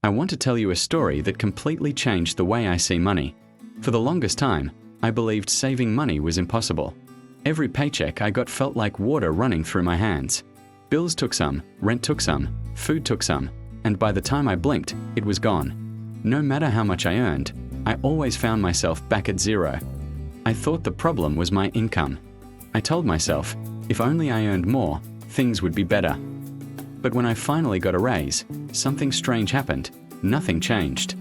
I want to tell you a story that completely changed the way I see money. For the longest time, I believed saving money was impossible. Every paycheck I got felt like water running through my hands. Bills took some, rent took some, food took some, and by the time I blinked, it was gone. No matter how much I earned, I always found myself back at zero. I thought the problem was my income. I told myself, if only I earned more, things would be better. But when I finally got a raise, something strange happened. Nothing changed.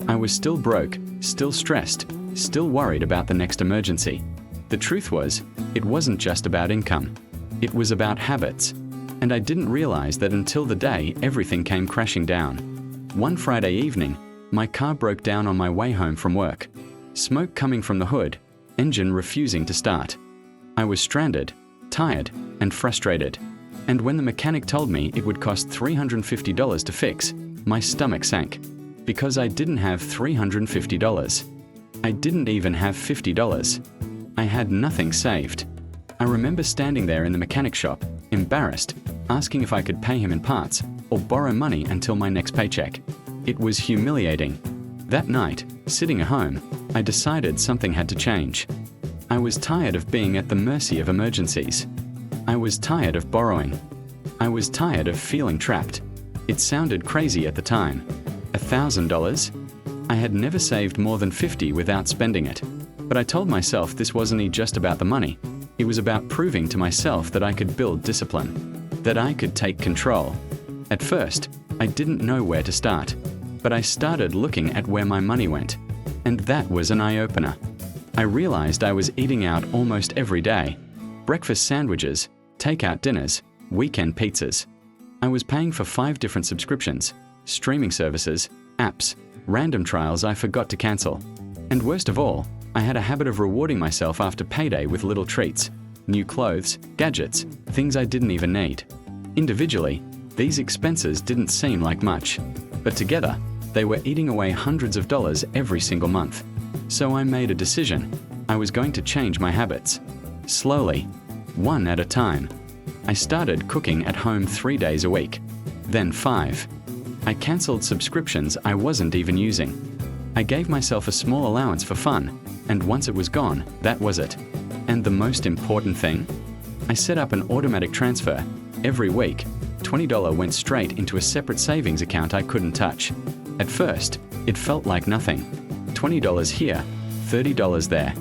I was still broke, still stressed, still worried about the next emergency. The truth was, it wasn't just about income. It was about habits. And I didn't realize that until the day everything came crashing down. One Friday evening, my car broke down on my way home from work. Smoke coming from the hood, engine refusing to start. I was stranded, tired, and frustrated. And when the mechanic told me it would cost $350 to fix, my stomach sank. Because I didn't have $350. I didn't even have $50. I had nothing saved. I remember standing there in the mechanic shop, embarrassed, asking if I could pay him in parts or borrow money until my next paycheck. It was humiliating. That night, sitting at home, I decided something had to change. I was tired of being at the mercy of emergencies. I was tired of borrowing. I was tired of feeling trapped. It sounded crazy at the time. $1,000? I had never saved more than $50 without spending it. But I told myself this wasn't just about the money. It was about proving to myself that I could build discipline, that I could take control. At first, I didn't know where to start, but I started looking at where my money went. And that was an eye-opener. I realized I was eating out almost every day. Breakfast sandwiches, takeout dinners, weekend pizzas. I was paying for 5 different subscriptions, streaming services, apps, random trials I forgot to cancel. And worst of all, I had a habit of rewarding myself after payday with little treats, new clothes, gadgets, things I didn't even need. Individually, these expenses didn't seem like much, but together, they were eating away hundreds of dollars every single month. So I made a decision. I was going to change my habits. Slowly, one at a time. I started cooking at home 3 days a week, then 5. I canceled subscriptions I wasn't even using. I gave myself a small allowance for fun, and once it was gone, that was it. And the most important thing? I set up an automatic transfer. Every week, $20 went straight into a separate savings account I couldn't touch. At first, it felt like nothing. $20 here, $30 there.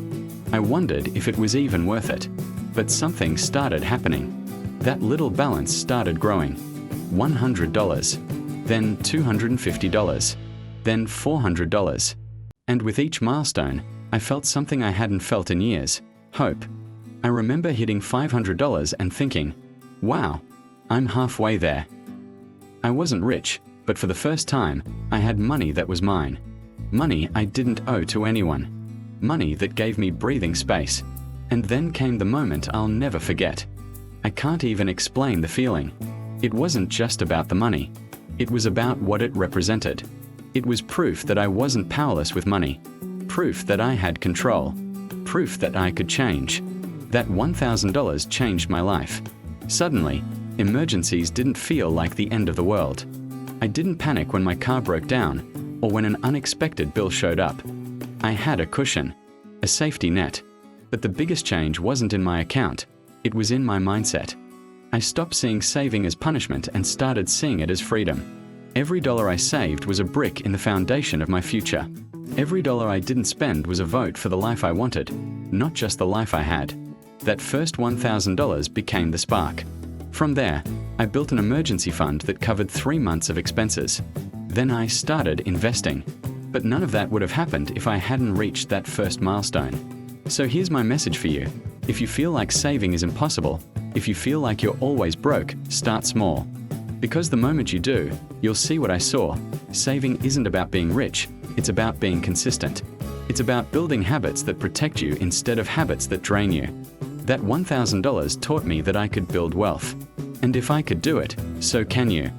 I wondered if it was even worth it. But something started happening. That little balance started growing. $100, then $250, then $400. And with each milestone, I felt something I hadn't felt in years: hope. I remember hitting $500 and thinking, wow, I'm halfway there. I wasn't rich, but for the first time, I had money that was mine. Money I didn't owe to anyone. Money that gave me breathing space. And then came the moment I'll never forget. I can't even explain the feeling. It wasn't just about the money. It was about what it represented. It was proof that I wasn't powerless with money. Proof that I had control. Proof that I could change. That $1,000 changed my life. Suddenly, emergencies didn't feel like the end of the world. I didn't panic when my car broke down or when an unexpected bill showed up. I had a cushion, a safety net. But the biggest change wasn't in my account. It was in my mindset. I stopped seeing saving as punishment and started seeing it as freedom. Every dollar I saved was a brick in the foundation of my future. Every dollar I didn't spend was a vote for the life I wanted, not just the life I had. That first $1,000 became the spark. From there, I built an emergency fund that covered 3 months of expenses. Then I started investing. But none of that would have happened if I hadn't reached that first milestone. So here's my message for you. If you feel like saving is impossible, if you feel like you're always broke, start small. Because the moment you do, you'll see what I saw. Saving isn't about being rich, it's about being consistent. It's about building habits that protect you instead of habits that drain you. That $1,000 taught me that I could build wealth. And if I could do it, so can you.